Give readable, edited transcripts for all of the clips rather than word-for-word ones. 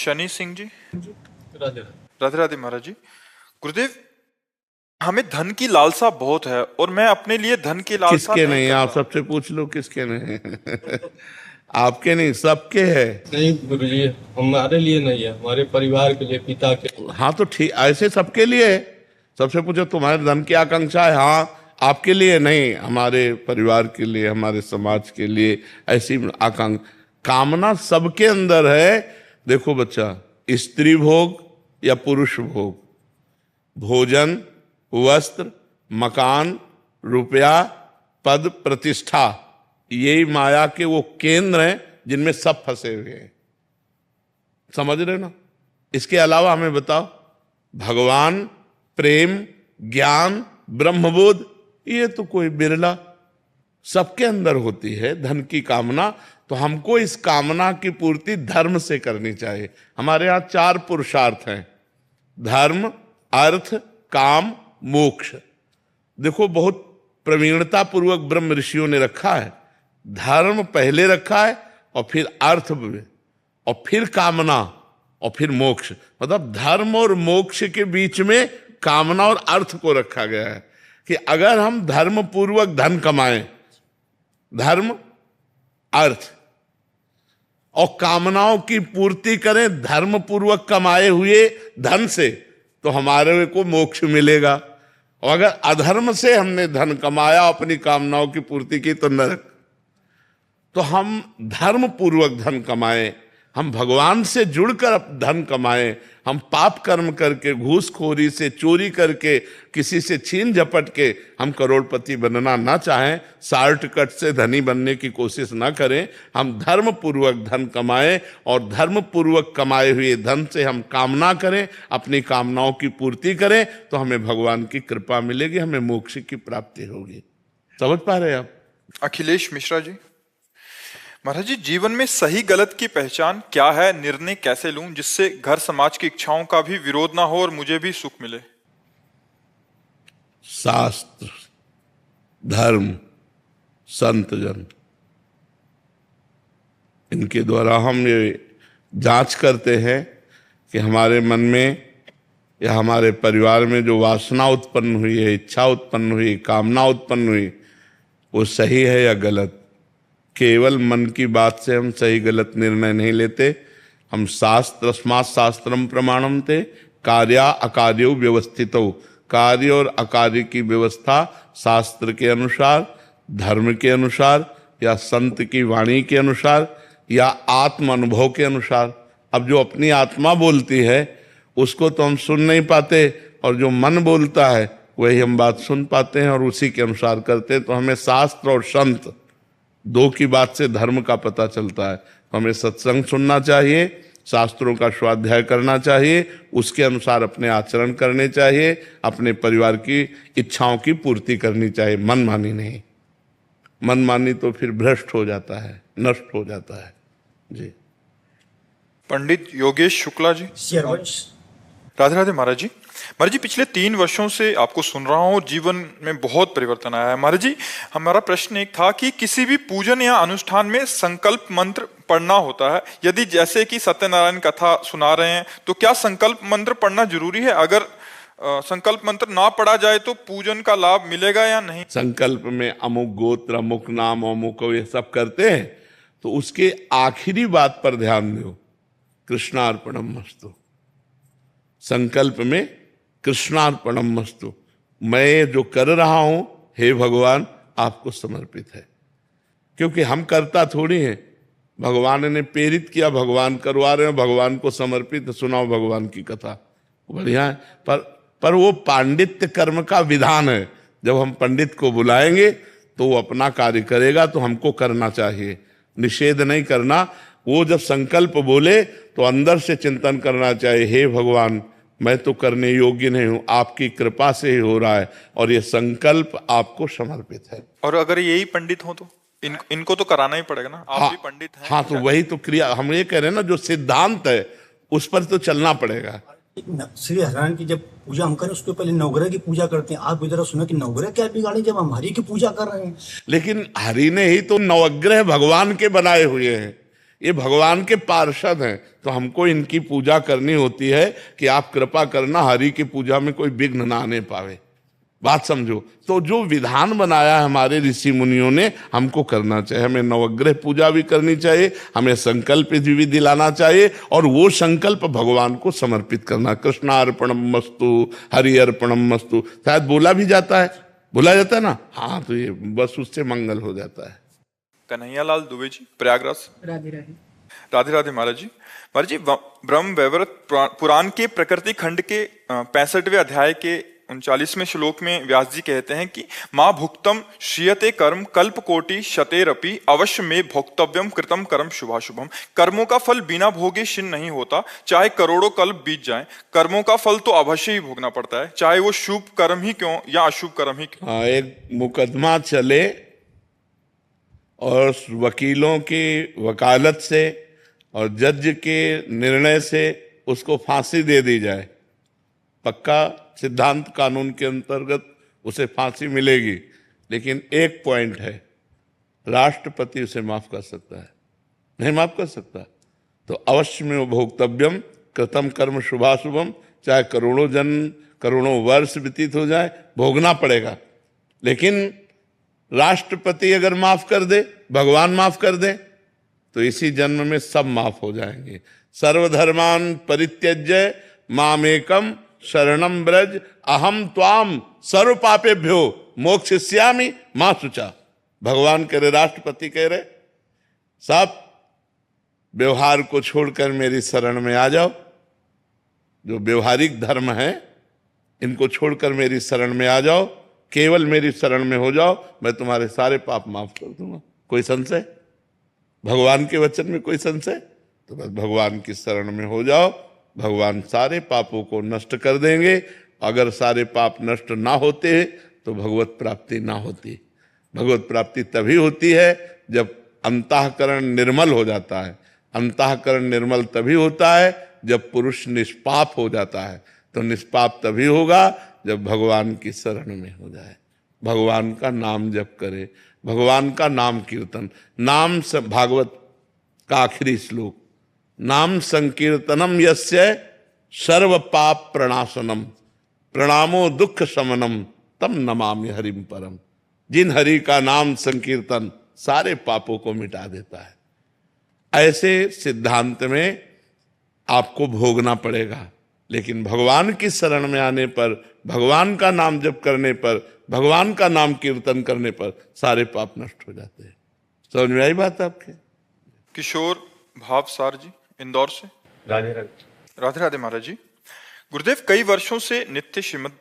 शनि सिंह जी। राधे राधे राधे महाराज जी। गुरुदेव, हमें धन की लालसा बहुत है और मैं अपने लिए धन की लालसा किसके नहीं नहीं, आप करता। सबसे पूछ लो किसके नहीं। आपके नहीं, सबके है। नहीं गुरुजी, हमारे लिए नहीं है, हमारे परिवार के लिए, पिता के लिए। हाँ तो ठीक, ऐसे सबके लिए है। सबसे पूछो तुम्हारे धन की आकांक्षा है, हाँ आपके लिए नहीं, हमारे परिवार के लिए, हमारे समाज के लिए ऐसी आकांक्षा कामना सबके अंदर है। देखो बच्चा, स्त्री भोग या पुरुष भोग, भोजन, वस्त्र, मकान, रुपया, पद, प्रतिष्ठा, यही माया के वो केंद्र हैं जिनमें सब फंसे हुए हैं। समझ रहे ना? इसके अलावा हमें बताओ, भगवान, प्रेम, ज्ञान, ब्रह्मबोध, ये तो कोई बिरला, सबके अंदर होती है धन की कामना। तो हमको इस कामना की पूर्ति धर्म से करनी चाहिए। हमारे यहाँ 4 पुरुषार्थ हैं: धर्म, अर्थ, काम, मोक्ष। देखो बहुत प्रवीणता पूर्वक ब्रह्म ऋषियों ने रखा है। धर्म पहले रखा है और फिर अर्थ और फिर कामना और फिर मोक्ष। मतलब धर्म और मोक्ष के बीच में कामना और अर्थ को रखा गया है कि अगर हम धर्म पूर्वक धन कमाएं, धर्म, अर्थ और कामनाओं की पूर्ति करें धर्म पूर्वक कमाए हुए धन से, तो हमारे को मोक्ष मिलेगा। और अगर अधर्म से हमने धन कमाया, अपनी कामनाओं की पूर्ति की, तो नरक। तो हम धर्म पूर्वक धन कमाएं, हम भगवान से जुड़कर धन कमाएं, हम पाप कर्म करके, घूसखोरी से, चोरी करके, किसी से छीन झपट के हम करोड़पति बनना ना चाहें, शॉर्टकट से धनी बनने की कोशिश ना करें। हम धर्म पूर्वक धन कमाएं और धर्म पूर्वक कमाए हुए धन से हम कामना करें, अपनी कामनाओं की पूर्ति करें, तो हमें भगवान की कृपा मिलेगी, हमें मोक्ष की प्राप्ति होगी। समझ पा रहे हैं आप? अखिलेश मिश्रा जी। महाराज जी, जीवन में सही गलत की पहचान क्या है? निर्णय कैसे लूं जिससे घर समाज की इच्छाओं का भी विरोध ना हो और मुझे भी सुख मिले? शास्त्र, धर्म, संत जन, इनके द्वारा हम ये जांच करते हैं कि हमारे मन में या हमारे परिवार में जो वासना उत्पन्न हुई है, इच्छा उत्पन्न हुई, कामना उत्पन्न हुई, वो सही है या गलत। केवल मन की बात से हम सही गलत निर्णय नहीं लेते। हम शास्त्रस्मात् शास्त्रम प्रमाणम ते कार्या अकार्यो व्यवस्थितो, कार्य और अकार्य की व्यवस्था शास्त्र के अनुसार, धर्म के अनुसार, या संत की वाणी के अनुसार, या आत्म अनुभव के अनुसार। अब जो अपनी आत्मा बोलती है उसको तो हम सुन नहीं पाते, और जो मन बोलता है वही हम बात सुन पाते हैं और उसी के अनुसार करते हैं। तो हमें शास्त्र और संत दो की बात से धर्म का पता चलता है। तो हमें सत्संग सुनना चाहिए, शास्त्रों का स्वाध्याय करना चाहिए, उसके अनुसार अपने आचरण करने चाहिए, अपने परिवार की इच्छाओं की पूर्ति करनी चाहिए, मनमानी नहीं। मनमानी तो फिर भ्रष्ट हो जाता है, नष्ट हो जाता है। जी। पंडित योगेश शुक्ला जी। राधे राधे महाराज जी। महाराज जी, पिछले 3 वर्षों से आपको सुन रहा हूँ, जीवन में बहुत परिवर्तन आया है। महाराज जी, हमारा प्रश्न एक था कि किसी भी पूजन या अनुष्ठान में संकल्प मंत्र पढ़ना होता है। यदि जैसे कि सत्यनारायण कथा सुना रहे हैं तो क्या संकल्प मंत्र पढ़ना जरूरी है? अगर संकल्प मंत्र ना पढ़ा जाए तो पूजन का लाभ मिलेगा या नहीं? संकल्प में अमुक गोत्र, अमुक नाम, अमुक ये सब करते हैं, तो उसके आखिरी बात पर ध्यान दो, कृष्णार्पणमस्तु। संकल्प में कृष्णार्पणमस्तु, मैं जो कर रहा हूं हे भगवान आपको समर्पित है। क्योंकि हम करता थोड़ी हैं, भगवान ने प्रेरित किया, भगवान करवा रहे हैं, भगवान को समर्पित, सुनाओ भगवान की कथा, बढ़िया है। पर वो पांडित्य कर्म का विधान है। जब हम पंडित को बुलाएंगे तो वो अपना कार्य करेगा, तो हमको करना चाहिए, निषेध नहीं करना। वो जब संकल्प बोले तो अंदर से चिंतन करना चाहिए, हे भगवान मैं तो करने योग्य नहीं हूं, आपकी कृपा से ही हो रहा है, और ये संकल्प आपको समर्पित है। और अगर यही पंडित हो तो इनको तो कराना ही पड़ेगा ना? आप भी पंडित हैं। हाँ, तो वही तो क्रिया हम ये कह रहे हैं ना, जो सिद्धांत है उस पर तो चलना पड़ेगा। श्री हरिनारायण की जब पूजा हम करें उसके पहले नवग्रह की पूजा करते हैं। आप इधर सुना कि नवग्रह क्या बिगाड़ी जब हम हरि की पूजा कर रहे हैं? लेकिन हरि ने ही तो नवग्रह भगवान के बनाए हुए हैं। ये भगवान के पार्षद हैं, तो हमको इनकी पूजा करनी होती है कि आप कृपा करना हरि की पूजा में कोई विघ्न ना आने पावे। बात समझो। तो जो विधान बनाया है हमारे ऋषि मुनियों ने, हमको करना चाहिए। हमें नवग्रह पूजा भी करनी चाहिए, हमें संकल्प भी दिलाना चाहिए, और वो संकल्प भगवान को समर्पित करना। कृष्णार्पणम मस्तु, हरि अर्पणम मस्तु, शायद बोला भी जाता है, बोला जाता है ना। हाँ, तो ये बस उससे मंगल हो जाता है। कन्हैयालाल दुबे जी, प्रयागराज। राधे राधे। राधे राधे महाराज जी। महाराज जी, ब्रह्म वैवर्त पुराण के प्रकृति खंड के 65वें अध्याय के 39वें श्लोक में व्यास जी कहते हैं कि माँ भुक्तम श्रियते कर्म कल्प कोटि शतेरपि अवश्य में भोक्तव्यम कृतम कर्म शुभाशुभम। कर्मों का फल बिना भोगे क्षीण नहीं होता, चाहे करोड़ों कल्प बीत जाएं। कर्मों का फल तो अवश्य ही भोगना पड़ता है, चाहे वो शुभ कर्म ही क्यों या अशुभ कर्म ही क्यों। हाँ, एक मुकदमा चले और वकीलों की वकालत से और जज के निर्णय से उसको फांसी दे दी जाए, पक्का सिद्धांत कानून के अंतर्गत उसे फांसी मिलेगी। लेकिन एक पॉइंट है, राष्ट्रपति उसे माफ कर सकता है, नहीं माफ कर सकता। तो अवश्य में भोक्तव्यम कृतम कर्म शुभाशुभम, चाहे करोड़ों वर्ष व्यतीत हो जाए, भोगना पड़ेगा। लेकिन राष्ट्रपति अगर माफ कर दे, भगवान माफ कर दे, तो इसी जन्म में सब माफ हो जाएंगे। सर्वधर्मान परित्यज्य मामेकम शरणम ब्रज अहम त्वाम सर्व पापेभ्यो मोक्षयिष्यामि मां शुचा। भगवान कह रहे, राष्ट्रपति कह रहे, सब व्यवहार को छोड़कर मेरी शरण में आ जाओ। जो व्यवहारिक धर्म है इनको छोड़कर मेरी शरण में आ जाओ, केवल मेरी शरण में हो जाओ, मैं तुम्हारे सारे पाप माफ कर दूंगा। कोई संशय? भगवान के वचन में कोई संशय? तो बस भगवान की शरण में हो जाओ, भगवान सारे पापों को नष्ट कर देंगे। अगर सारे पाप नष्ट ना होते तो भगवत प्राप्ति ना होती। भगवत प्राप्ति तभी होती है जब अंतःकरण निर्मल हो जाता है। अंतःकरण निर्मल तभी होता है जब पुरुष निष्पाप हो जाता है। तो निष्पाप तभी होगा जब भगवान की शरण में हो जाए, भगवान का नाम जप करे, भगवान का नाम कीर्तन। नाम से भागवत का आखिरी श्लोक, नाम संकीर्तनम यस्य सर्व पाप प्रणाशनम प्रणामो दुख शमनम तम नमामि हरिम परम। जिन हरि का नाम संकीर्तन सारे पापों को मिटा देता है। ऐसे सिद्धांत में आपको भोगना पड़ेगा, लेकिन भगवान की शरण में आने पर, भगवान का नाम जप करने पर, भगवान का नाम कीर्तन करने पर सारे पाप नष्ट हो जाते हैं। समझ में आई बात आपके? किशोर भावसार जी, इंदौर से। राधे राधे। राधे राधे महाराज जी। गुरुदेव, कई वर्षों से नित्य श्रीमद्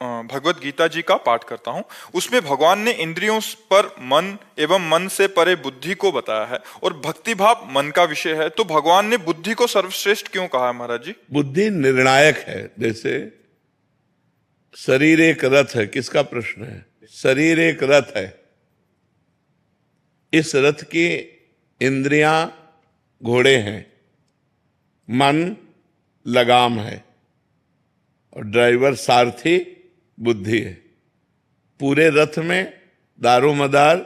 भगवत गीता जी का पाठ करता हूं। उसमें भगवान ने इंद्रियों पर मन एवं मन से परे बुद्धि को बताया है, और भक्ति भाव मन का विषय है। तो भगवान ने बुद्धि को सर्वश्रेष्ठ क्यों कहा है महाराज जी? बुद्धि निर्णायक है। जैसे शरीर एक रथ है, किसका प्रश्न है? शरीर एक रथ है, इस रथ की इंद्रियां घोड़े हैं, मन लगाम है, और ड्राइवर सारथी बुद्धि है। पूरे रथ में दारोमदार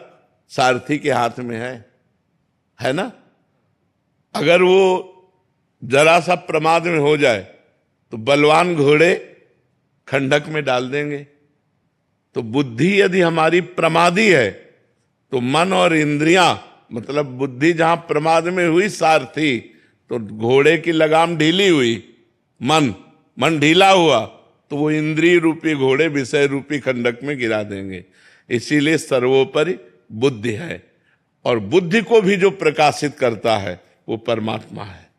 सारथी के हाथ में है ना। अगर वो जरा सा प्रमाद में हो जाए तो बलवान घोड़े खंडक में डाल देंगे। तो बुद्धि यदि हमारी प्रमादी है तो मन और इंद्रियां, मतलब बुद्धि जहां प्रमाद में हुई सारथी, तो घोड़े की लगाम ढीली हुई, मन ढीला हुआ, तो वो इंद्रिय रूपी घोड़े विषय रूपी खंडक में गिरा देंगे। इसीलिए सर्वोपरि बुद्धि है, और बुद्धि को भी जो प्रकाशित करता है वो परमात्मा है।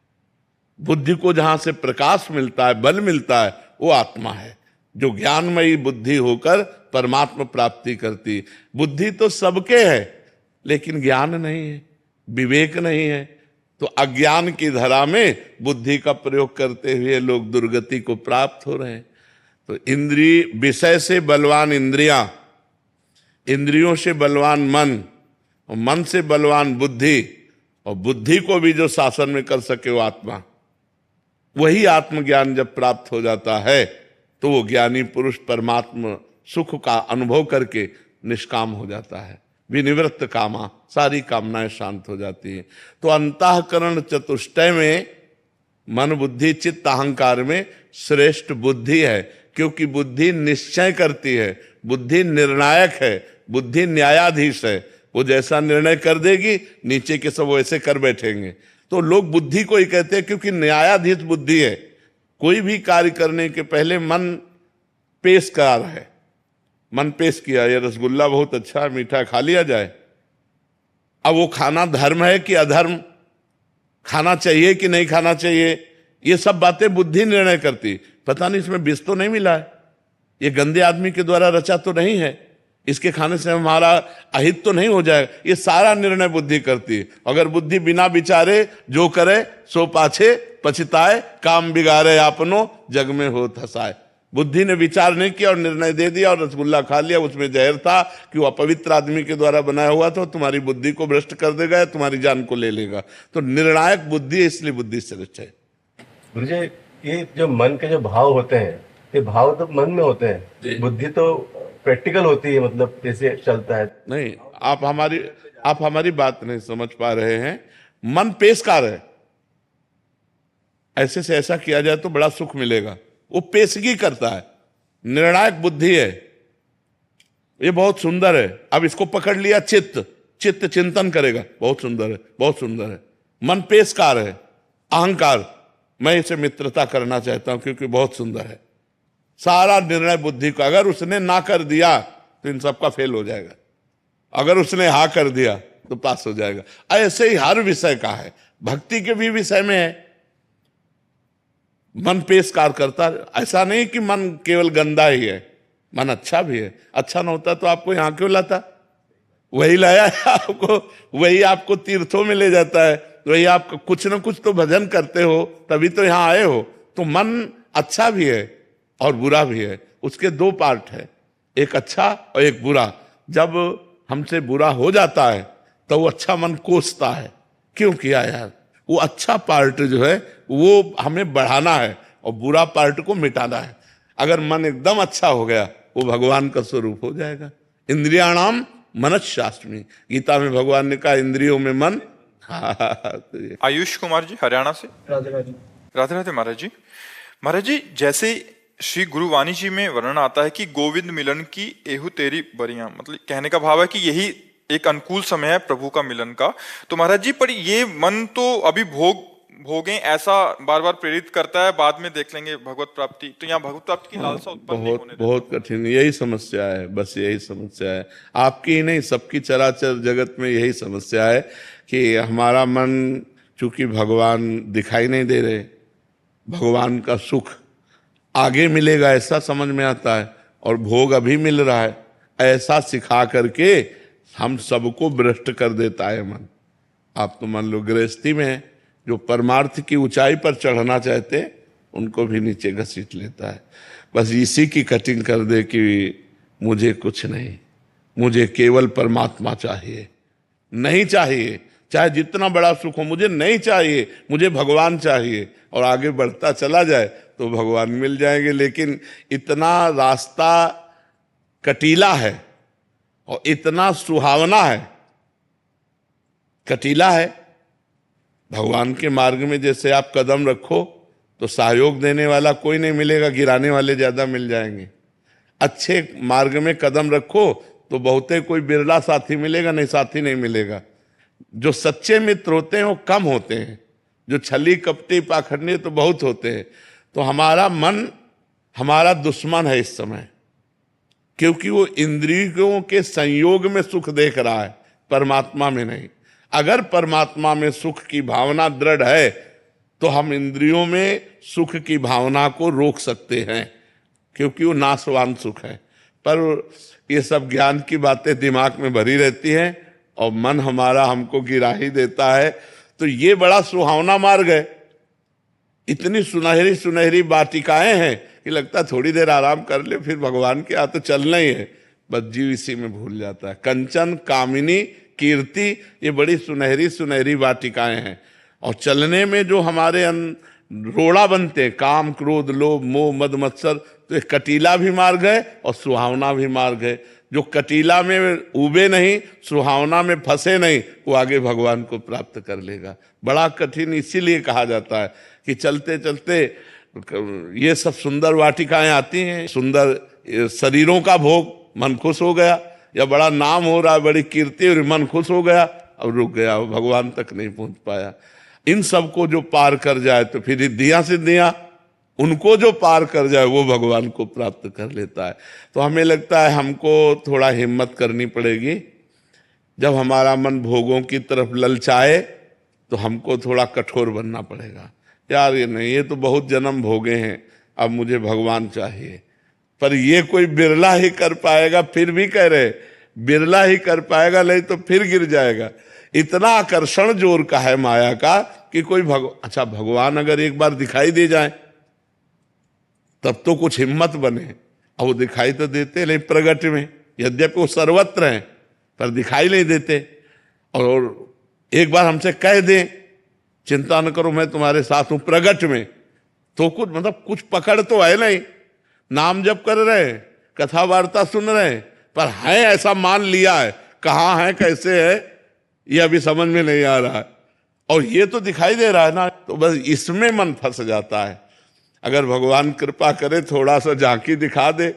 बुद्धि को जहां से प्रकाश मिलता है, बल मिलता है, वो आत्मा है, जो ज्ञानमयी बुद्धि होकर परमात्मा प्राप्ति करती। बुद्धि तो सबके है, लेकिन ज्ञान नहीं है, विवेक नहीं है। तो अज्ञान की धरा में बुद्धि का प्रयोग करते हुए लोग दुर्गति को प्राप्त हो रहे हैं। तो इंद्रिय, विषय से बलवान इंद्रियां, इंद्रियों से बलवान मन, और मन से बलवान बुद्धि, और बुद्धि को भी जो शासन में कर सके वो आत्मा। वही आत्मज्ञान जब प्राप्त हो जाता है तो वो ज्ञानी पुरुष परमात्मा सुख का अनुभव करके निष्काम हो जाता है। विनिवृत्त कामा, सारी कामनाएं शांत हो जाती हैं। तो अंतःकरण चतुष्टय में मन बुद्धि चित्त अहंकार में श्रेष्ठ बुद्धि है, क्योंकि बुद्धि निश्चय करती है, बुद्धि निर्णायक है, बुद्धि न्यायाधीश है। वो जैसा निर्णय कर देगी, नीचे के सब वैसे कर बैठेंगे। तो लोग बुद्धि को ही कहते हैं, क्योंकि न्यायाधीश बुद्धि है। कोई भी कार्य करने के पहले मन पेशकार है, मन पेश किया, ये रसगुल्ला बहुत अच्छा है, मीठा, खा लिया जाए। अब वो खाना धर्म है कि अधर्म, खाना चाहिए कि नहीं खाना चाहिए, ये सब बातें बुद्धि निर्णय करती। पता नहीं इसमें विष तो नहीं मिला है, ये गंदे आदमी के द्वारा रचा तो नहीं है, इसके खाने से हमारा अहित तो नहीं हो जाएगा, ये सारा निर्णय बुद्धि करती है। अगर बुद्धि बिना विचारे जो करे सो पाछे पछताए, काम बिगाड़े आपनो जग में हो हंसाए। बुद्धि ने विचार नहीं किया और निर्णय दे दिया और रसगुल्ला खा लिया, उसमें जहर था कि वो अपवित्र आदमी के द्वारा बनाया हुआ था, तुम्हारी बुद्धि को भ्रष्ट कर देगा या तुम्हारी जान को ले लेगा। तो निर्णायक बुद्धि है, इसलिए बुद्धि श्रेष्ठ है। गुरुजी, ये जो मन के जो भाव होते हैं, ये भाव तो मन में होते हैं, बुद्धि तो प्रैक्टिकल होती है, मतलब कैसे चलता है। नहीं, आप हमारी बात नहीं समझ पा रहे हैं। मन पेशकार है, ऐसे से ऐसा किया जाए तो बड़ा सुख मिलेगा, वो पेशगी करता है, निर्णायक बुद्धि है, ये बहुत सुंदर है। अब इसको पकड़ लिया चित्त, चित्त चिंतन करेगा, बहुत सुंदर है, बहुत सुंदर है। मन पेशकार है, अहंकार, मैं इसे मित्रता करना चाहता हूं क्योंकि बहुत सुंदर है। सारा निर्णय बुद्धि का, अगर उसने ना कर दिया तो इन सबका फेल हो जाएगा, अगर उसने हाँ कर दिया तो पास हो जाएगा। ऐसे ही हर विषय का है, भक्ति के भी विषय में है, मन पेशकार करता है। ऐसा नहीं कि मन केवल गंदा ही है, मन अच्छा भी है। अच्छा ना होता तो आपको यहां क्यों लाता, वही लाया है आपको, वही आपको तीर्थों में ले जाता है, वही आप कुछ ना कुछ तो भजन करते हो, तभी तो यहां आए हो। तो मन अच्छा भी है और बुरा भी है, उसके दो पार्ट है, एक अच्छा और एक बुरा। जब हमसे बुरा हो जाता है तो वो अच्छा मन कोसता है, क्यों किया यार। वो अच्छा पार्ट जो है वो हमें बढ़ाना है और बुरा पार्ट को मिटाना है। अगर मन एकदम अच्छा हो गया, वो भगवान का स्वरूप हो जाएगा। इंद्रियाणाम मनश्शास्मी, गीता में भगवान ने कहा इंद्रियों में मन। आयुष कुमार जी हरियाणा से। राधे राधे महाराज जी। महाराज जी, जैसे श्री गुरुवाणी जी में वर्णन आता है कि गोविंद मिलन की एहु तेरी बरियां, मतलब कहने का भाव है कि यही एक अनुकूल समय है प्रभु का मिलन का। तो महाराज जी, पर ये मन तो अभी भोगें ऐसा बार बार प्रेरित करता है, बाद में देख लेंगे भगवत प्राप्ति। तो यहाँ भगवत प्राप्ति की लालसा उत्पन्न नहीं होने देता। बहुत कठिन, यही समस्या है, बस यही समस्या है, आपकी ही नहीं सबकी, चराचर जगत में यही समस्या है कि हमारा मन, चूंकि भगवान दिखाई नहीं दे रहे, भगवान का सुख आगे मिलेगा ऐसा समझ में आता है और भोग अभी मिल रहा है ऐसा सिखा करके हम सबको भ्रष्ट कर देता है मन। आप तो मान लो गृहस्थी में है, जो परमार्थ की ऊंचाई पर चढ़ना चाहते उनको भी नीचे घसीट लेता है। बस इसी की कटिंग कर दे कि मुझे कुछ नहीं, मुझे केवल परमात्मा चाहिए, नहीं चाहिए चाहे जितना बड़ा सुख हो, मुझे नहीं चाहिए, मुझे भगवान चाहिए, और आगे बढ़ता चला जाए तो भगवान मिल जाएंगे। लेकिन इतना रास्ता कटीला है और इतना सुहावना है, कटीला है। भगवान के मार्ग में जैसे आप कदम रखो तो सहयोग देने वाला कोई नहीं मिलेगा, गिराने वाले ज्यादा मिल जाएंगे। अच्छे मार्ग में कदम रखो तो बहुते कोई बिरला साथी मिलेगा, नहीं साथी नहीं मिलेगा। जो सच्चे मित्र होते हैं वो कम होते हैं, जो छली कपटी पाखंडी तो बहुत होते हैं। तो हमारा मन हमारा दुश्मन है इस समय, क्योंकि वो इंद्रियों के संयोग में सुख देख रहा है, परमात्मा में नहीं। अगर परमात्मा में सुख की भावना दृढ़ है तो हम इंद्रियों में सुख की भावना को रोक सकते हैं, क्योंकि वो नाशवान सुख है। पर ये सब ज्ञान की बातें दिमाग में भरी रहती हैं और मन हमारा हमको गिरा ही देता है। तो ये बड़ा सुहावना मार्ग है, इतनी सुनहरी सुनहरी वाटिकाएं हैं कि लगता थोड़ी देर आराम कर ले, फिर भगवान के हाथ तो चलना ही है। बस जीव इसी में भूल जाता है। कंचन, कामिनी, कीर्ति, ये बड़ी सुनहरी सुनहरी वाटिकाएं हैं, और चलने में जो हमारे रोड़ा बनते, काम, क्रोध, लोभ, मोह, मद, मत्सर, तो एक कटीला भी मार्ग है और सुहावना भी मार्ग है। जो कटीला में उबे नहीं, सुहावना में फंसे नहीं, वो आगे भगवान को प्राप्त कर लेगा। बड़ा कठिन इसीलिए कहा जाता है कि चलते चलते ये सब सुंदर वाटिकाएं आती हैं, सुंदर शरीरों का भोग, मन खुश हो गया, या बड़ा नाम हो रहा है, बड़ी कीर्ति और मन खुश हो गया, अब रुक गया, भगवान तक नहीं पहुंच पाया। इन सबको जो पार कर जाए तो फिर रिद्धियां सिद्धियां, उनको जो पार कर जाए वो भगवान को प्राप्त कर लेता है। तो हमें लगता है हमको थोड़ा हिम्मत करनी पड़ेगी। जब हमारा मन भोगों की तरफ ललचाए तो हमको थोड़ा कठोर बनना पड़ेगा। यार ये नहीं, ये तो बहुत जन्म भोगे हैं, अब मुझे भगवान चाहिए। पर ये कोई बिरला ही कर पाएगा, फिर भी कह रहे बिरला ही कर पाएगा, नहीं तो फिर गिर जाएगा। इतना आकर्षण जोर का है माया का कि कोई अच्छा भगवान अगर एक बार दिखाई दे जाए तब तो कुछ हिम्मत बने। अब वो दिखाई तो देते नहीं प्रगट में, यद्यपि वो सर्वत्र हैं पर दिखाई नहीं देते। और एक बार हमसे कह दें चिंता न करो मैं तुम्हारे साथ हूं प्रगट में, तो कुछ मतलब कुछ पकड़ तो है नहीं। नाम जप कर रहे हैं, कथा वार्ता सुन रहे हैं, पर है ऐसा मान लिया है, कहाँ है कैसे है ये अभी समझ में नहीं आ रहा है। और ये तो दिखाई दे रहा है ना, तो बस इसमें मन फंस जाता है। अगर भगवान कृपा करे थोड़ा सा झांकी दिखा दे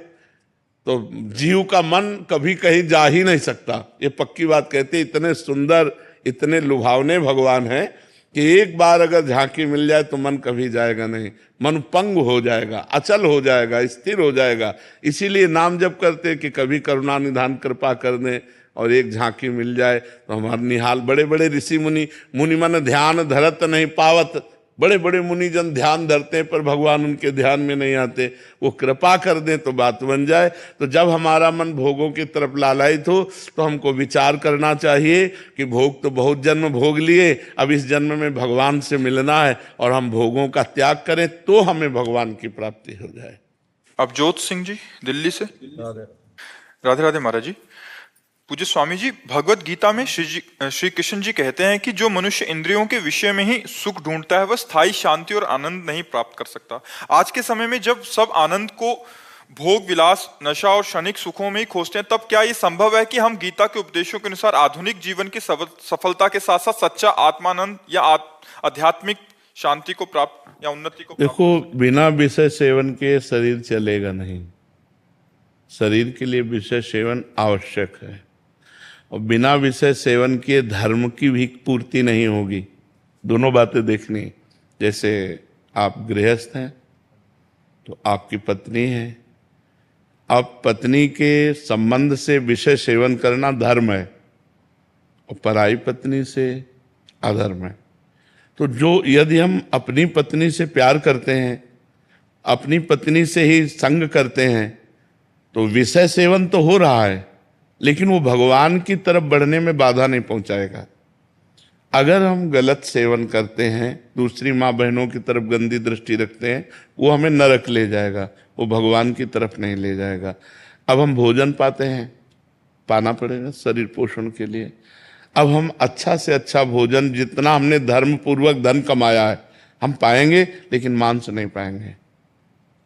तो जीव का मन कभी कहीं जा ही नहीं सकता। ये पक्की बात कहते, इतने सुंदर इतने लुभावने भगवान हैं कि एक बार अगर झांकी मिल जाए तो मन कभी जाएगा नहीं, मन पंग हो जाएगा, अचल हो जाएगा, स्थिर हो जाएगा। इसीलिए नाम जप करते कि कभी करुणा निधान कृपा कर दे और एक झांकी मिल जाए तो हमारा निहाल। बड़े बड़े ऋषि मुनि, मुनि मन ध्यान धरत नहीं पावत, बड़े बड़े मुनिजन ध्यान धरते हैं पर भगवान उनके ध्यान में नहीं आते। वो कृपा कर दें तो बात बन जाए। तो जब हमारा मन भोगों की तरफ लालायित हो तो हमको विचार करना चाहिए कि भोग तो बहुत जन्म भोग लिए, अब इस जन्म में भगवान से मिलना है और हम भोगों का त्याग करें तो हमें भगवान की प्राप्ति हो जाए। अब जोत सिंह जी दिल्ली से। राधे राधे महाराज जी। पूज्य स्वामी जी, भगवत गीता में श्री कृष्ण जी कहते हैं कि जो मनुष्य इंद्रियों के विषय में ही सुख ढूंढता है वह स्थायी शांति और आनंद नहीं प्राप्त कर सकता। आज के समय में जब सब आनंद को भोग विलास नशा और क्षणिक सुखों में ही खोजते हैं, तब क्या ये संभव है कि हम गीता के उपदेशों के अनुसार आधुनिक जीवन की सफलता के साथ साथ सच्चा आत्मानंद या आध्यात्मिक शांति को प्राप्त या उन्नति को? देखो, बिना विषय सेवन के शरीर चलेगा नहीं। शरीर के लिए विषय सेवन आवश्यक है और बिना विषय सेवन के धर्म की भी पूर्ति नहीं होगी। दोनों बातें देखनी। जैसे आप गृहस्थ हैं तो आपकी पत्नी है, अब पत्नी के संबंध से विषय सेवन करना धर्म है और पराई पत्नी से अधर्म है। तो जो यदि हम अपनी पत्नी से प्यार करते हैं, अपनी पत्नी से ही संग करते हैं, तो विषय सेवन तो हो रहा है लेकिन वो भगवान की तरफ बढ़ने में बाधा नहीं पहुंचाएगा। अगर हम गलत सेवन करते हैं, दूसरी माँ बहनों की तरफ गंदी दृष्टि रखते हैं, वो हमें नरक ले जाएगा, वो भगवान की तरफ नहीं ले जाएगा। अब हम भोजन पाते हैं, पाना पड़ेगा शरीर पोषण के लिए। अब हम अच्छा से अच्छा भोजन, जितना हमने धर्म पूर्वक धन कमाया है, हम पाएंगे, लेकिन मांस नहीं पाएंगे,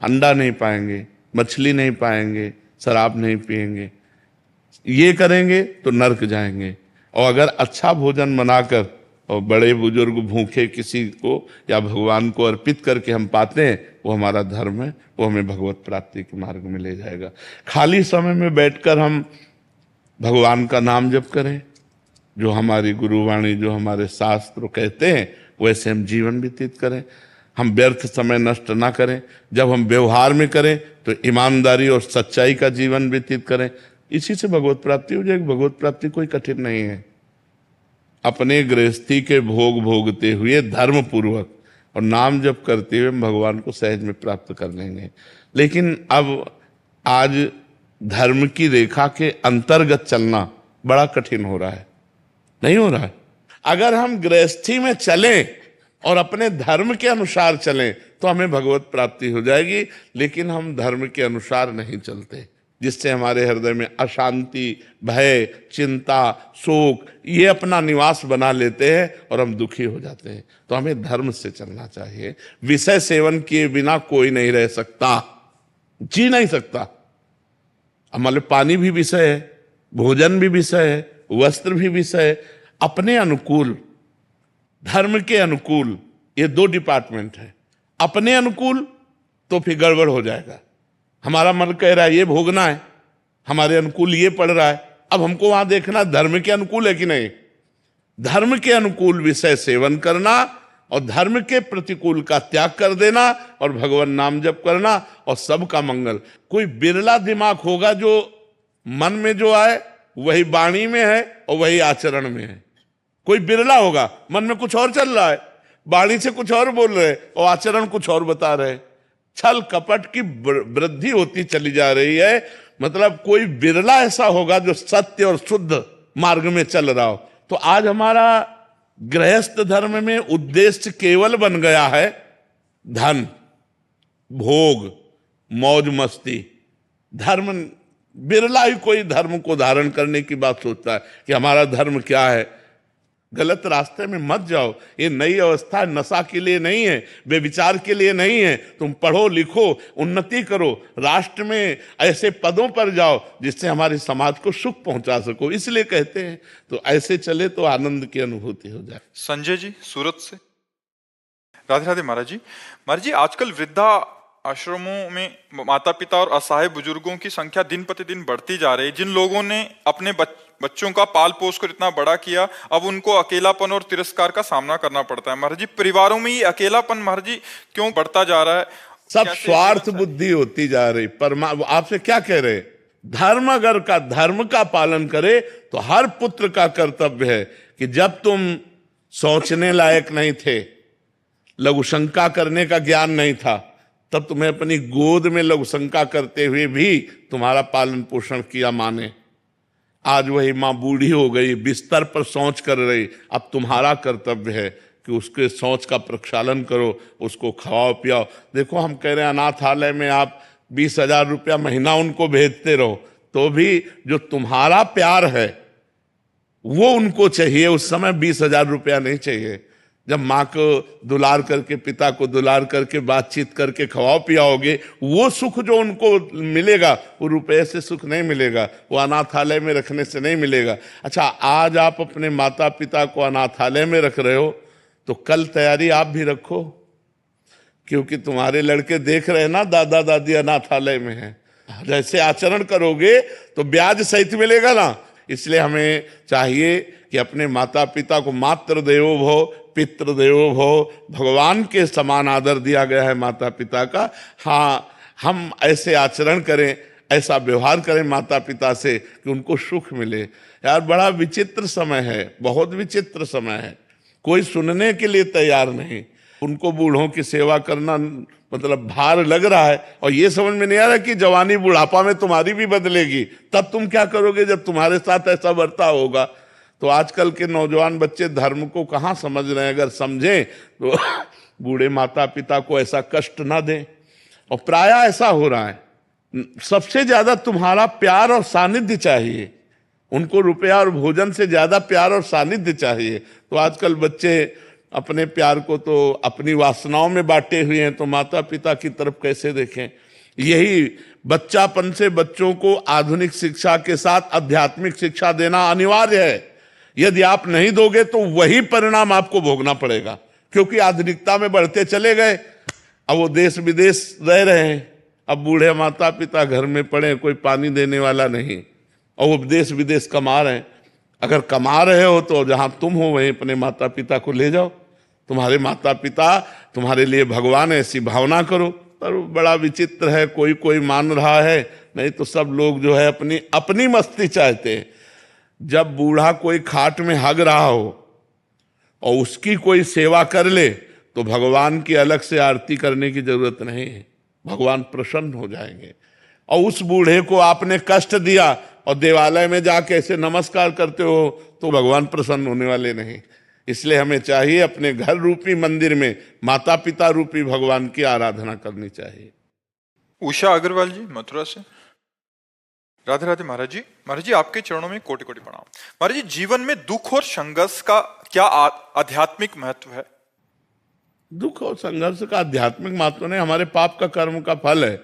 अंडा नहीं पाएंगे, मछली नहीं पाएंगे, शराब नहीं पिएंगे। ये करेंगे तो नरक जाएंगे। और अगर अच्छा भोजन बनाकर और बड़े बुजुर्ग भूखे किसी को या भगवान को अर्पित करके हम पाते हैं, वो हमारा धर्म है, वो हमें भगवत प्राप्ति के मार्ग में ले जाएगा। खाली समय में बैठकर हम भगवान का नाम जप करें, जो हमारी गुरुवाणी, जो हमारे शास्त्र कहते हैं, वैसे हम जीवन व्यतीत करें। हम व्यर्थ समय नष्ट ना करें। जब हम व्यवहार में करें तो ईमानदारी और सच्चाई का जीवन व्यतीत करें। इसी से भगवत प्राप्ति हो जाएगी। भगवत प्राप्ति कोई कठिन नहीं है। अपने गृहस्थी के भोग भोगते हुए धर्म पूर्वक और नाम जप करते हुए भगवान को सहज में प्राप्त कर लेंगे। लेकिन अब आज धर्म की रेखा के अंतर्गत चलना बड़ा कठिन हो रहा है, नहीं हो रहा है। अगर हम गृहस्थी में चलें और अपने धर्म के अनुसार चलें तो हमें भगवत प्राप्ति हो जाएगी। लेकिन हम धर्म के अनुसार नहीं चलते, जिससे हमारे हृदय में अशांति, भय, चिंता, शोक ये अपना निवास बना लेते हैं और हम दुखी हो जाते हैं। तो हमें धर्म से चलना चाहिए। विषय सेवन किए बिना कोई नहीं रह सकता, जी नहीं सकता। हमारे पानी भी विषय है, भोजन भी विषय है, वस्त्र भी विषय है। अपने अनुकूल, धर्म के अनुकूल, ये दो डिपार्टमेंट है। अपने अनुकूल तो फिर गड़बड़ हो जाएगा। हमारा मन कह रहा है ये भोगना है, हमारे अनुकूल ये पड़ रहा है, अब हमको वहां देखना धर्म के अनुकूल है कि नहीं। धर्म के अनुकूल विषय सेवन करना और धर्म के प्रतिकूल का त्याग कर देना और भगवान नाम जप करना और सबका मंगल। कोई बिरला दिमाग होगा जो मन में जो आए वही वाणी में है और वही आचरण में है। कोई बिरला होगा, मन में कुछ और चल रहा है, वाणी से कुछ और बोल रहे और आचरण कुछ और बता रहे। छल कपट की वृद्धि होती चली जा रही है। मतलब कोई बिरला ऐसा होगा जो सत्य और शुद्ध मार्ग में चल रहा हो। तो आज हमारा गृहस्थ धर्म में उद्देश्य केवल बन गया है धन, भोग, मौज मस्ती। धर्म, बिरला ही कोई धर्म को धारण करने की बात सोचता है कि हमारा धर्म क्या है। गलत रास्ते में मत जाओ। ये नई अवस्था नशा के लिए नहीं है, बेविचार के लिए नहीं है। तुम पढ़ो लिखो, उन्नति करो, राष्ट्र में ऐसे पदों पर जाओ जिससे हमारे समाज को सुख पहुंचा सको। इसलिए कहते हैं तो ऐसे चले तो आनंद की अनुभूति हो जाए। संजय जी सूरत से। राधे राधे महाराज जी। महाराज जी, आजकल वृद्धा आश्रमों में माता पिता और असहाय बुजुर्गों की संख्या दिन प्रतिदिन बढ़ती जा रही है। जिन लोगों ने अपने बच्चों का पाल पोस कर इतना बड़ा किया, अब उनको अकेलापन और तिरस्कार का सामना करना पड़ता है। महाराज जी, परिवारों में ये अकेलापन महाराज जी क्यों बढ़ता जा रहा है? सब स्वार्थ बुद्धि होती जा रही। आपसे क्या कह रहे, धर्म अगर का धर्म का पालन करे तो हर पुत्र का कर्तव्य है कि जब तुम सोचने लायक नहीं थे, लघुशंका करने का ज्ञान नहीं था, तब तुम्हें अपनी गोद में लघुशंका करते हुए भी तुम्हारा पालन पोषण किया माँ ने। आज वही माँ बूढ़ी हो गई, बिस्तर पर शौच कर रही, अब तुम्हारा कर्तव्य है कि उसके शौच का प्रक्षालन करो, उसको खवाओ पियाओ। देखो, हम कह रहे हैं अनाथालय में आप 20,000 रुपया महीना उनको भेजते रहो, तो भी जो तुम्हारा प्यार है वो उनको चाहिए। उस समय 20,000 रुपया नहीं चाहिए। जब माँ को दुलार करके, पिता को दुलार करके, बातचीत करके खवाओ पियाओगे, वो सुख जो उनको मिलेगा वो रुपये से सुख नहीं मिलेगा, वो अनाथालय में रखने से नहीं मिलेगा। अच्छा, आज आप अपने माता पिता को अनाथालय में रख रहे हो तो कल तैयारी आप भी रखो, क्योंकि तुम्हारे लड़के देख रहे हैं ना दादा दादी अनाथालय में हैं। जैसे आचरण करोगे तो ब्याज सहित मिलेगा ना। इसलिए हमें चाहिए कि अपने माता पिता को मातृ देवो भव, पितृ देवो भव, भगवान के समान आदर दिया गया है माता पिता का। हाँ, हम ऐसे आचरण करें, ऐसा व्यवहार करें माता पिता से कि उनको सुख मिले। यार, बड़ा विचित्र समय है, बहुत विचित्र समय है। कोई सुनने के लिए तैयार नहीं। उनको बूढ़ों की सेवा करना मतलब भार लग रहा है और ये समझ में नहीं आ रहा कि जवानी बुढ़ापा में तुम्हारी भी बदलेगी। तब तुम क्या करोगे जब तुम्हारे साथ ऐसा बर्ताव होगा? तो आजकल के नौजवान बच्चे धर्म को कहाँ समझ रहे हैं। अगर समझें तो बूढ़े माता पिता को ऐसा कष्ट ना दें। और प्राय ऐसा हो रहा है, सबसे ज्यादा तुम्हारा प्यार और सानिध्य चाहिए उनको। रुपया और भोजन से ज्यादा प्यार और सानिध्य चाहिए। तो आजकल बच्चे अपने प्यार को तो अपनी वासनाओं में बांटे हुए हैं, तो माता पिता की तरफ कैसे देखें। यही बच्चापन से बच्चों को आधुनिक शिक्षा के साथ आध्यात्मिक शिक्षा देना अनिवार्य है। यदि आप नहीं दोगे तो वही परिणाम आपको भोगना पड़ेगा, क्योंकि आधुनिकता में बढ़ते चले गए। अब वो देश विदेश रह रहे हैं, अब बूढ़े माता पिता घर में पड़े, कोई पानी देने वाला नहीं, और वो देश विदेश कमा रहे हैं। अगर कमा रहे हो तो जहां तुम हो वहीं अपने माता पिता को ले जाओ। तुम्हारे माता पिता तुम्हारे लिए भगवान, ऐसी भावना करो। पर बड़ा विचित्र है, कोई कोई मान रहा है, नहीं तो सब लोग जो है अपनी अपनी मस्ती चाहते हैं। जब बूढ़ा कोई खाट में हग रहा हो और उसकी कोई सेवा कर ले तो भगवान की अलग से आरती करने की जरूरत नहीं है, भगवान प्रसन्न हो जाएंगे। और उस बूढ़े को आपने कष्ट दिया और देवालय में जाके ऐसे नमस्कार करते हो तो भगवान प्रसन्न होने वाले नहीं। इसलिए हमें चाहिए अपने घर रूपी मंदिर में माता पिता रूपी भगवान की आराधना करनी चाहिए। उषा अग्रवाल जी मथुरा से। राधे राधे महाराज जी। महाराज जी, आपके चरणों में कोटि कोटि प्रणाम। महाराज जी, जीवन में दुख और संघर्ष का क्या आध्यात्मिक महत्व है? दुख और संघर्ष का आध्यात्मिक महत्व नहीं, हमारे पाप का कर्म का फल है।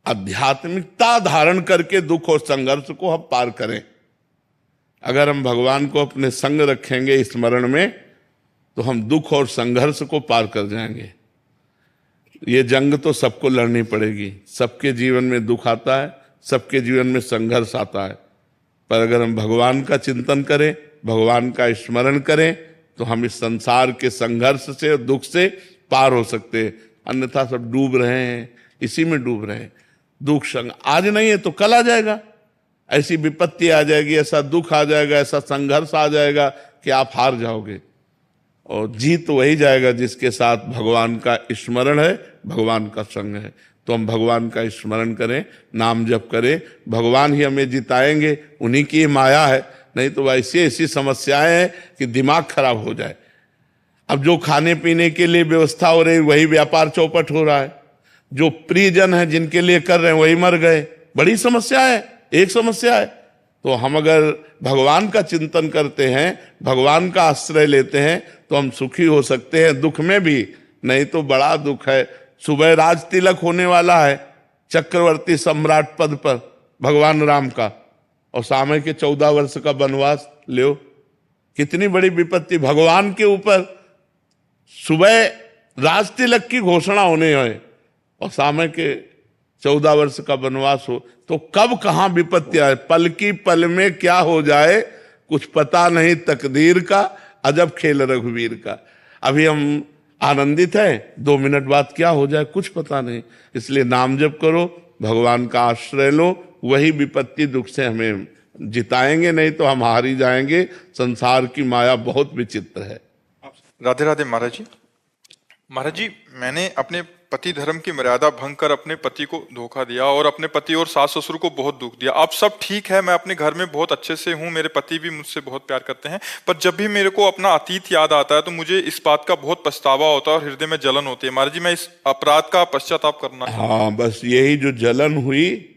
आध्यात्मिकता धारण करके दुख और संघर्ष को हम पार करें। अगर हम भगवान को अपने संग रखेंगे स्मरण में, तो हम दुख और संघर्ष को पार कर जाएंगे। ये जंग तो सबको लड़नी पड़ेगी, सबके जीवन में दुख आता है, सबके जीवन में संघर्ष आता है, पर अगर हम भगवान का चिंतन करें, भगवान का स्मरण करें, तो हम इस संसार के संघर्ष से और दुख से पार हो सकते हैं। अन्यथा सब डूब रहे हैं, इसी में डूब रहे हैं। दुख संग आज नहीं है तो कल आ जाएगा, ऐसी विपत्ति आ जाएगी, ऐसा दुख आ जाएगा, ऐसा संघर्ष आ जाएगा कि आप हार जाओगे। और जीत वही जाएगा जिसके साथ भगवान का स्मरण है, भगवान का संग है। तो हम भगवान का स्मरण करें, नाम जप करें, भगवान ही हमें जिताएंगे, उन्हीं की माया है। नहीं तो ऐसी ऐसी समस्याएं हैं कि दिमाग खराब हो जाए। अब जो खाने पीने के लिए व्यवस्था हो रही, वही व्यापार चौपट हो रहा है। जो प्रियजन है जिनके लिए कर रहे हैं, वही मर गए। बड़ी समस्या है, एक समस्या है। तो हम अगर भगवान का चिंतन करते हैं, भगवान का आश्रय लेते हैं, तो हम सुखी हो सकते हैं दुख में भी। नहीं तो बड़ा दुख है। सुबह राज तिलक होने वाला है चक्रवर्ती सम्राट पद पर भगवान राम का, और सामने के 14 वर्ष का वनवास लो, कितनी बड़ी विपत्ति भगवान के ऊपर। सुबह राज तिलक की घोषणा होने है और सामने के 14 वर्ष का वनवास हो, तो कब कहां विपत्ति आए, पल की पल में क्या हो जाए कुछ पता नहीं तकदीर का, अजब खेल रघुवीर का। अभी हम आनंदित हैं, 2 मिनट बाद क्या हो जाए कुछ पता नहीं। इसलिए नाम जप करो, भगवान का आश्रय लो, वही विपत्ति दुख से हमें जिताएंगे। नहीं तो हम हार ही जाएंगे। संसार की माया बहुत विचित्र है। राधे राधे महाराज जी। महाराज जी, मैंने अपने पति धर्म की मर्यादा भंग कर अपने पति को धोखा दिया और अपने पति और सास ससुर को बहुत दुख दिया। अब सब ठीक है, मैं अपने घर में बहुत अच्छे से हूँ, मेरे पति भी मुझसे बहुत प्यार करते हैं, पर जब भी मेरे को अपना अतीत याद आता है तो मुझे इस बात का बहुत पछतावा होता है और हृदय में जलन होती है। महाराज जी, मैं इस अपराध का पश्चाताप करना। हाँ, बस यही जो जलन हुई,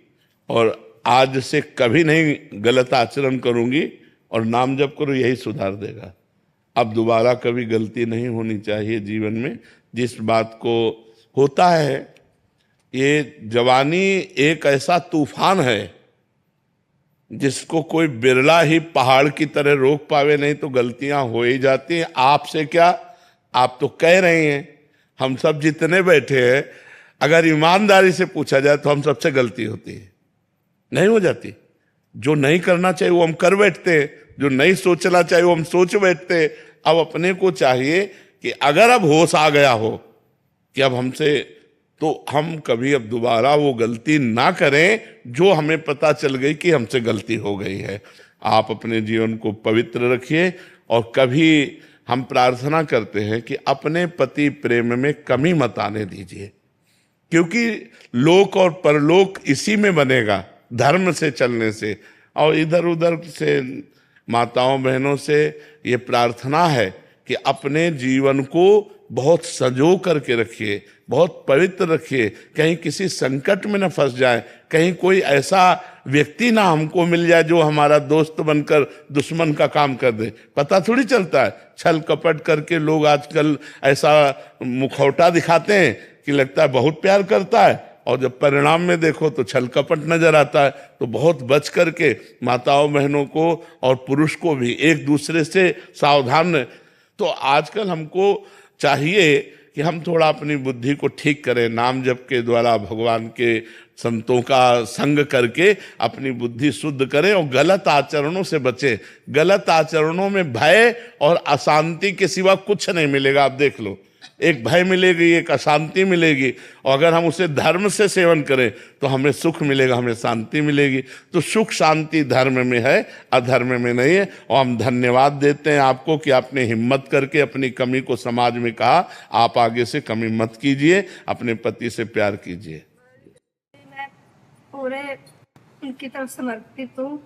और आज से कभी नहीं गलत आचरण करूंगी और नाम जप करो, यही सुधार देगा। अब दोबारा कभी गलती नहीं होनी चाहिए जीवन में। जिस बात को होता है, ये जवानी एक ऐसा तूफान है जिसको कोई बिरला ही पहाड़ की तरह रोक पावे। नहीं तो गलतियां हो ही जाती हैं। आपसे क्या, आप तो कह रहे हैं, हम सब जितने बैठे हैं, अगर ईमानदारी से पूछा जाए तो हम सबसे गलती होती है, नहीं हो जाती। जो नहीं करना चाहिए वो हम कर बैठते हैं, जो नहीं सोचना चाहिए वो हम सोच बैठते हैं। अब अपने को चाहिए कि अगर अब होश आ गया हो कि अब हमसे, तो हम कभी अब दोबारा वो गलती ना करें जो हमें पता चल गई कि हमसे गलती हो गई है। आप अपने जीवन को पवित्र रखिए, और कभी हम प्रार्थना करते हैं कि अपने पति प्रेम में कमी मत आने दीजिए, क्योंकि लोक और परलोक इसी में बनेगा, धर्म से चलने से। और इधर उधर से माताओं बहनों से ये प्रार्थना है कि अपने जीवन को बहुत सजो करके रखिए, बहुत पवित्र रखिए, कहीं किसी संकट में न फंस जाए, कहीं कोई ऐसा व्यक्ति ना हमको मिल जाए जो हमारा दोस्त बनकर दुश्मन का काम कर दे। पता थोड़ी चलता है, छल कपट करके लोग आजकल ऐसा मुखौटा दिखाते हैं कि लगता है बहुत प्यार करता है, और जब परिणाम में देखो तो छल कपट नजर आता है। तो बहुत बच करके माताओं बहनों को और पुरुष को भी एक दूसरे से सावधान रहे। तो आजकल हमको चाहिए कि हम थोड़ा अपनी बुद्धि को ठीक करें, नाम जप के द्वारा भगवान के संतों का संग करके अपनी बुद्धि शुद्ध करें और गलत आचरणों से बचें। गलत आचरणों में भय और अशांति के सिवा कुछ नहीं मिलेगा। आप देख लो, एक भय मिलेगी, एक अशांति मिलेगी, और अगर हम उसे धर्म से सेवन करें तो हमें सुख मिलेगा, हमें शांति मिलेगी। तो सुख शांति धर्म में है, अधर्म में नहीं है। और हम धन्यवाद देते हैं आपको कि आपने हिम्मत करके अपनी कमी को समाज में कहा। आप आगे से कमी मत कीजिए, अपने पति से प्यार कीजिए। मैं पूरे उनकी तरफ समर्पित हूँ।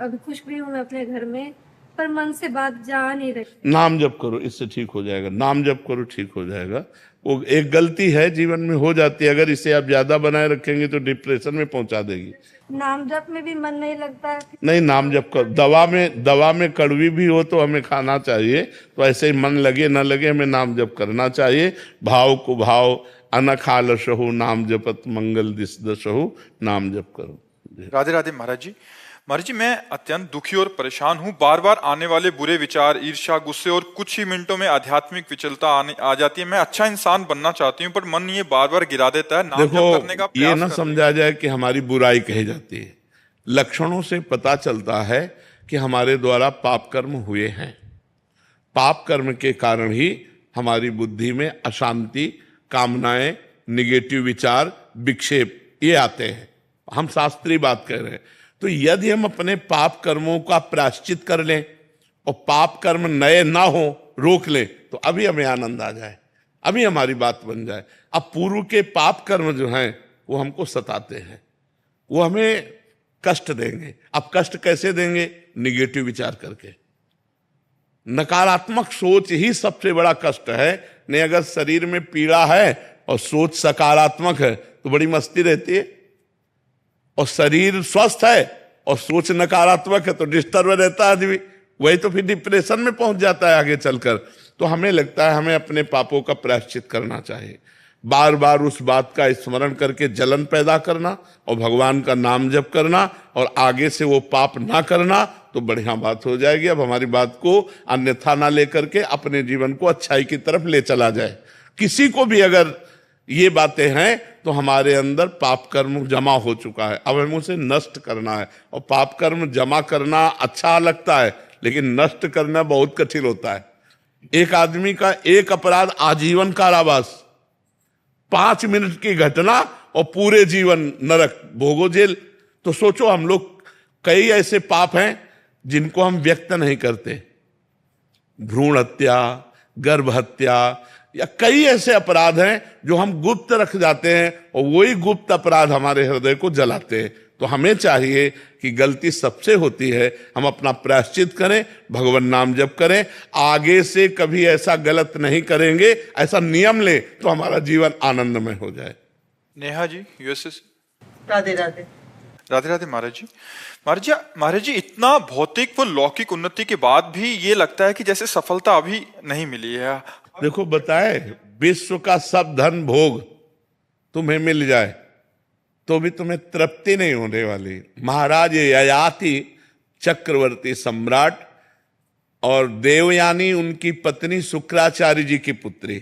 अभी खुश भी हूँ मैं अपने घर में, पर मन से बात जा नहीं रही। नाम जप करो, इससे ठीक हो जाएगा। नाम जप करो, ठीक हो जाएगा। वो एक गलती है, जीवन में हो जाती है, अगर इसे आप ज्यादा बनाए रखेंगे तो डिप्रेशन में पहुंचा देगी। नाम जप में भी मन नहीं लगता है। नहीं, नाम जप करो। दवा में कड़वी भी हो तो हमें खाना चाहिए, तो ऐसे ही मन लगे न लगे हमें नाम जप करना चाहिए। भाव को भाव, अनखालसहु नाम जपत मंगल दिस दसहु नाम जप करो। राधे राधे महाराज जी। महाराज जी, मैं अत्यंत दुखी और परेशान हूँ। बार बार आने वाले बुरे विचार, ईर्ष्या, गुस्से और कुछ ही मिनटों में आध्यात्मिक विचलता आ जाती है। मैं अच्छा इंसान बनना चाहती हूँ पर मन ये बार बार गिरा देता है। नाम जप करने का देखो, ये प्रयास ना कर समझा जाए कि हमारी बुराई कही जाती है। लक्षणों से पता चलता है कि हमारे द्वारा पाप कर्म हुए हैं। पाप कर्म के कारण ही हमारी बुद्धि में अशांति, कामनाएं, निगेटिव विचार, विक्षेप ये आते हैं। हम शास्त्रीय बात कह रहे हैं। तो यदि हम अपने पाप कर्मों का प्रायश्चित कर लें और पाप कर्म नए ना हो, रोक लें, तो अभी हमें आनंद आ जाए, अभी हमारी बात बन जाए। अब पूर्व के पाप कर्म जो हैं वो हमको सताते हैं, वो हमें कष्ट देंगे। अब कष्ट कैसे देंगे? निगेटिव विचार करके। नकारात्मक सोच ही सबसे बड़ा कष्ट है। नहीं, अगर शरीर में पीड़ा है और सोच सकारात्मक है तो बड़ी मस्ती रहती है, और शरीर स्वस्थ है और सोच नकारात्मक है तो डिस्टर्ब रहता है आदमी। वही तो फिर डिप्रेशन में पहुंच जाता है आगे चलकर। तो हमें लगता है हमें अपने पापों का प्रायश्चित करना चाहिए। बार बार उस बात का स्मरण करके जलन पैदा करना और भगवान का नाम जप करना और आगे से वो पाप ना करना, तो बढ़िया बात हो जाएगी। अब हमारी बात को अन्यथा ना लेकर के अपने जीवन को अच्छाई की तरफ ले चला जाए। किसी को भी अगर ये बातें हैं तो हमारे अंदर पाप कर्म जमा हो चुका है, अब हमें उसे नष्ट करना है। और पाप कर्म जमा करना अच्छा लगता है लेकिन नष्ट करना बहुत कठिन होता है। एक आदमी का एक अपराध आजीवन कारावास, 5 मिनट की घटना और पूरे जीवन नरक, भोगो जेल। तो सोचो, हम लोग कई ऐसे पाप हैं जिनको हम व्यक्त नहीं करते, भ्रूण हत्या, गर्भ हत्या, या कई ऐसे अपराध हैं जो हम गुप्त रख जाते हैं और वही गुप्त अपराध हमारे हृदय को जलाते हैं। तो हमें चाहिए कि गलती सबसे होती है, हम अपना प्रायश्चित करें, भगवान नाम जप करें, आगे से कभी ऐसा गलत नहीं करेंगे, ऐसा नियम ले तो हमारा जीवन आनंदमय हो जाए। नेहा जी, यूएसए से। राधे राधे। राधे राधे महाराज जी। महाराज जी, इतना भौतिक व लौकिक उन्नति के बाद भी ये लगता है कि जैसे सफलता अभी नहीं मिली है। देखो, बताए विश्व का सब धन भोग तुम्हें मिल जाए तो भी तुम्हें तृप्ति नहीं होने वाली। महाराज ययाति चक्रवर्ती सम्राट और देवयानी उनकी पत्नी शुक्राचार्य जी की पुत्री,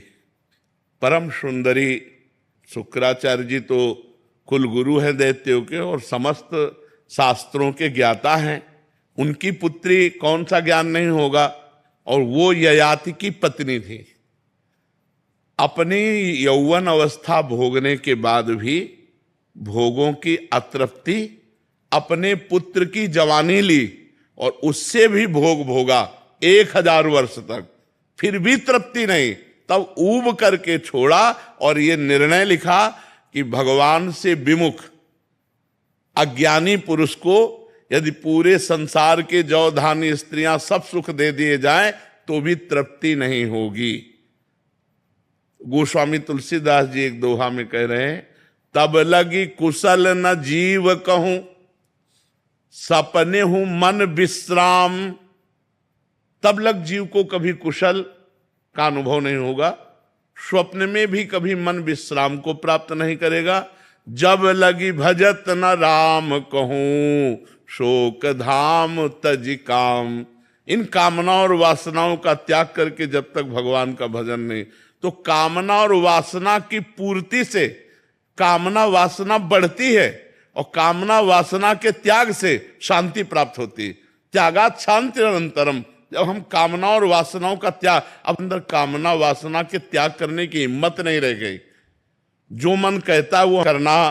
परम सुंदरी। शुक्राचार्य जी तो कुलगुरु है दैत्यों के और समस्त शास्त्रों के ज्ञाता हैं। उनकी पुत्री कौन सा ज्ञान नहीं होगा, और वो ययाति की पत्नी थी। अपनी यौवन अवस्था भोगने के बाद भी भोगों की अतृप्ति, अपने पुत्र की जवानी ली और उससे भी भोग भोगा 1000 वर्ष तक, फिर भी तृप्ति नहीं। तब ऊब करके छोड़ा और ये निर्णय लिखा कि भगवान से विमुख अज्ञानी पुरुष को यदि पूरे संसार के जौ धानी स्त्रियां सब सुख दे दिए जाएं तो भी तृप्ति नहीं होगी। गोस्वामी तुलसीदास जी एक दोहा में कह रहे हैं, तब लगी कुशल न जीव कहूं, सपने हूं मन विश्राम। तब लग जीव को कभी कुशल का अनुभव नहीं होगा, स्वप्न में भी कभी मन विश्राम को प्राप्त नहीं करेगा। जब लगी भजत न राम कहूं, शोक धाम तज काम। इन कामना और वासनाओं का त्याग करके जब तक भगवान का भजन नहीं, तो कामना और वासना की पूर्ति से कामना वासना बढ़ती है और कामना वासना के त्याग से शांति प्राप्त होती है। त्यागात शांति अनंतरम। जब हम कामना और वासनाओं का त्याग, अब अंदर कामना वासना के त्याग करने की हिम्मत नहीं रह गई। जो मन कहता है वो करना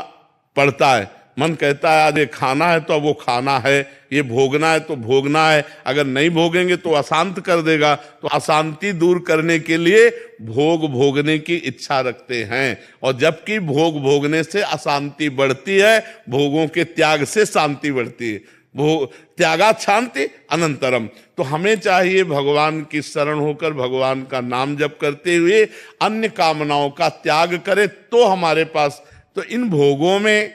पड़ता है। मन कहता है आज ये खाना है तो अब वो खाना है, ये भोगना है तो भोगना है, अगर नहीं भोगेंगे तो अशांत कर देगा। तो अशांति दूर करने के लिए भोग भोगने की इच्छा रखते हैं, और जबकि भोग भोगने से अशांति बढ़ती है, भोगों के त्याग से शांति बढ़ती है। त्यागात शांति अनंतरम। तो हमें चाहिए भगवान की शरण होकर भगवान का नाम जप करते हुए अन्य कामनाओं का त्याग करें तो हमारे पास, तो इन भोगों में,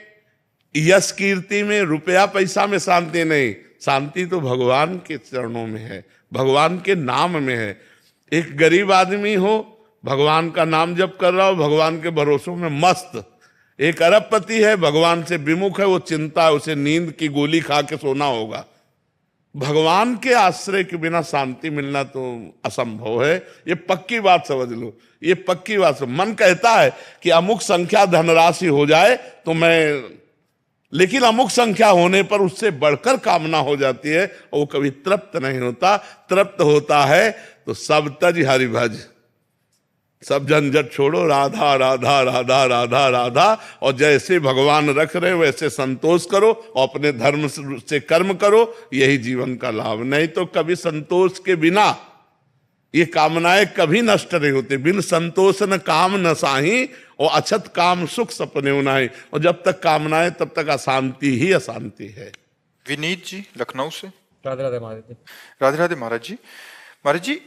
यश कीर्ति में, रुपया पैसा में शांति नहीं। शांति तो भगवान के चरणों में है, भगवान के नाम में है। एक गरीब आदमी हो भगवान का नाम जप कर रहा हो, भगवान के भरोसों में मस्त। एक अरबपति है, भगवान से विमुख है, वो चिंता है, उसे नींद की गोली खा के सोना होगा। भगवान के आश्रय के बिना शांति मिलना तो असंभव है। ये पक्की बात समझ लो, ये पक्की बात। मन कहता है कि अमुक संख्या धनराशि हो जाए तो मैं, लेकिन अमुक संख्या होने पर उससे बढ़कर कामना हो जाती है और वो कभी तृप्त नहीं होता। तृप्त होता है तो सब तज हरि भज, सब झंझट छोड़ो, राधा राधा राधा राधा राधा, और जैसे भगवान रख रहे वैसे संतोष करो और अपने धर्म से कर्म करो, यही जीवन का लाभ। नहीं तो कभी संतोष के बिना ये कामनाएं कभी नष्ट नहीं होती। बिन संतोष न काम न साही, और अछत काम सुख सपने उनाई। और जब तक कामनाएं तब तक अशांति ही अशांति है। विनीत जी लखनऊ से। राधे राधे महाराज जी। राधे राधे महाराज जी। महाराज जी,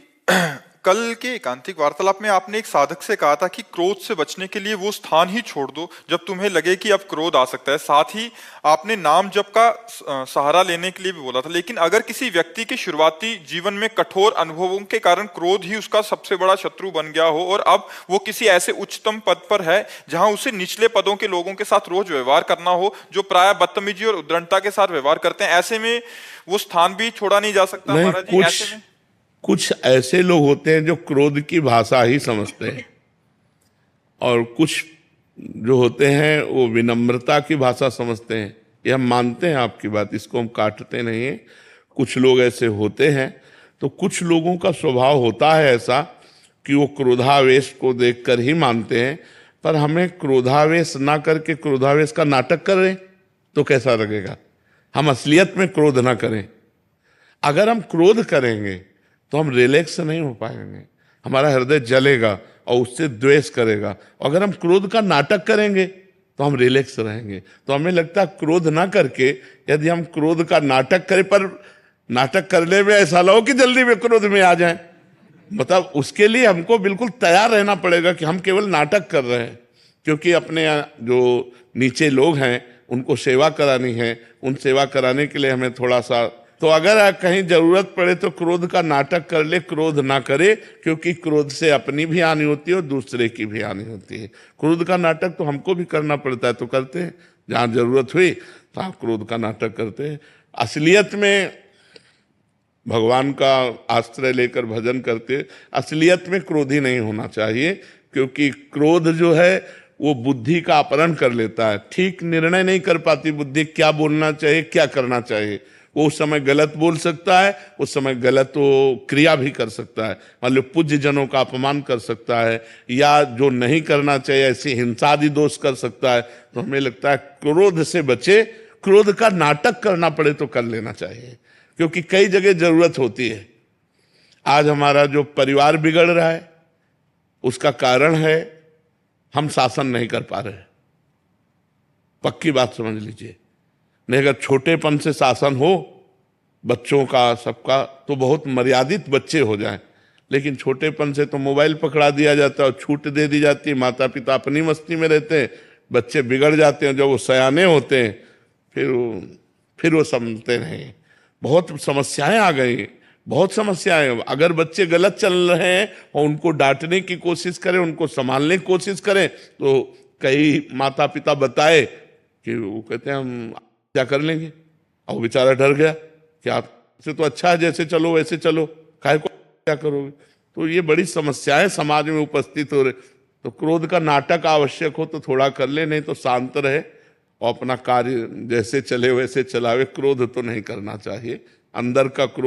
कल के एकांतिक वार्तालाप में आपने एक साधक से कहा था कि क्रोध से बचने के लिए वो स्थान ही छोड़ दो जब तुम्हें लगे कि अब क्रोध आ सकता है। साथ ही आपने नाम जप का सहारा लेने के लिए भी बोला था। लेकिन अगर किसी व्यक्ति के शुरुआती जीवन में कठोर अनुभवों के कारण क्रोध ही उसका सबसे बड़ा शत्रु बन गया हो और अब वो किसी ऐसे उच्चतम पद पर है जहां उसे निचले पदों के लोगों के साथ रोज व्यवहार करना हो जो प्राय बदतमीजी और उद्दंडता के साथ व्यवहार करते हैं, ऐसे में वो स्थान भी छोड़ा नहीं जा सकता। महाराज जी, ऐसे में कुछ ऐसे लोग होते हैं जो क्रोध की भाषा ही समझते हैं, और कुछ जो होते हैं वो विनम्रता की भाषा समझते हैं। ये हम मानते हैं आपकी बात, इसको हम काटते नहीं हैं। कुछ लोग ऐसे होते हैं। तो कुछ लोगों का स्वभाव होता है ऐसा कि वो क्रोधावेश को देखकर ही मानते हैं। पर हमें क्रोधावेश ना करके क्रोधावेश का नाटक कर रहे तो कैसा लगेगा? हम असलियत में क्रोध ना करें। अगर हम क्रोध करेंगे तो हम रिलैक्स नहीं हो पाएंगे, हमारा हृदय जलेगा और उससे द्वेष करेगा। अगर हम क्रोध का नाटक करेंगे तो हम रिलैक्स रहेंगे। तो हमें लगता है क्रोध ना करके यदि हम क्रोध का नाटक करें, पर नाटक करने में ऐसा लो कि जल्दी में क्रोध में आ जाए, मतलब उसके लिए हमको बिल्कुल तैयार रहना पड़ेगा कि हम केवल नाटक कर रहे हैं। क्योंकि अपने जो नीचे लोग हैं उनको सेवा करानी है, उन सेवा कराने के लिए हमें थोड़ा सा, तो अगर कहीं जरूरत पड़े तो क्रोध का नाटक कर ले, क्रोध ना करे। क्योंकि क्रोध से अपनी भी हानि होती है और दूसरे की भी हानि होती है। क्रोध का नाटक तो हमको भी करना पड़ता है, तो करते हैं। जहां जरूरत हुई तो आप क्रोध का नाटक करते हैं। असलियत में भगवान का आश्रय लेकर भजन करते, असलियत में क्रोधी नहीं होना चाहिए। क्योंकि क्रोध जो है वो बुद्धि का अपहरण कर लेता है। ठीक निर्णय नहीं कर पाती बुद्धि, क्या बोलना चाहिए क्या करना चाहिए। वो उस समय गलत बोल सकता है, उस समय गलत वो क्रिया भी कर सकता है। मान लो पूज्य जनों का अपमान कर सकता है, या जो नहीं करना चाहिए ऐसी हिंसादि दोष कर सकता है। तो हमें लगता है क्रोध से बचे, क्रोध का नाटक करना पड़े तो कर लेना चाहिए। क्योंकि कई जगह जरूरत होती है। आज हमारा जो परिवार बिगड़ रहा है उसका कारण है हम शासन नहीं कर पा रहे। पक्की बात समझ लीजिए। नहीं, अगर छोटेपन से शासन हो बच्चों का सबका तो बहुत मर्यादित बच्चे हो जाएं। लेकिन छोटेपन से तो मोबाइल पकड़ा दिया जाता है और छूट दे दी जाती है। माता पिता अपनी मस्ती में रहते हैं, बच्चे बिगड़ जाते हैं। जब वो सयाने होते हैं फिर वो समझते नहीं। बहुत समस्याएं आ गई, बहुत समस्याएं। अगर बच्चे गलत चल रहे हैं और उनको डांटने की कोशिश करें, उनको संभालने की कोशिश करें, तो कई माता पिता बताए कि वो कहते हैं हम क्या कर लेंगे। और वो बेचारा डर गया कि आपसे तो अच्छा है, जैसे चलो वैसे चलो, काहे को क्या करोगे। तो ये बड़ी समस्याएं समाज में उपस्थित हो रही। तो क्रोध का नाटक आवश्यक हो तो थोड़ा कर ले, नहीं तो शांत रहे और अपना कार्य जैसे चले वैसे चलावे। क्रोध तो नहीं करना चाहिए, अंदर का क्रोध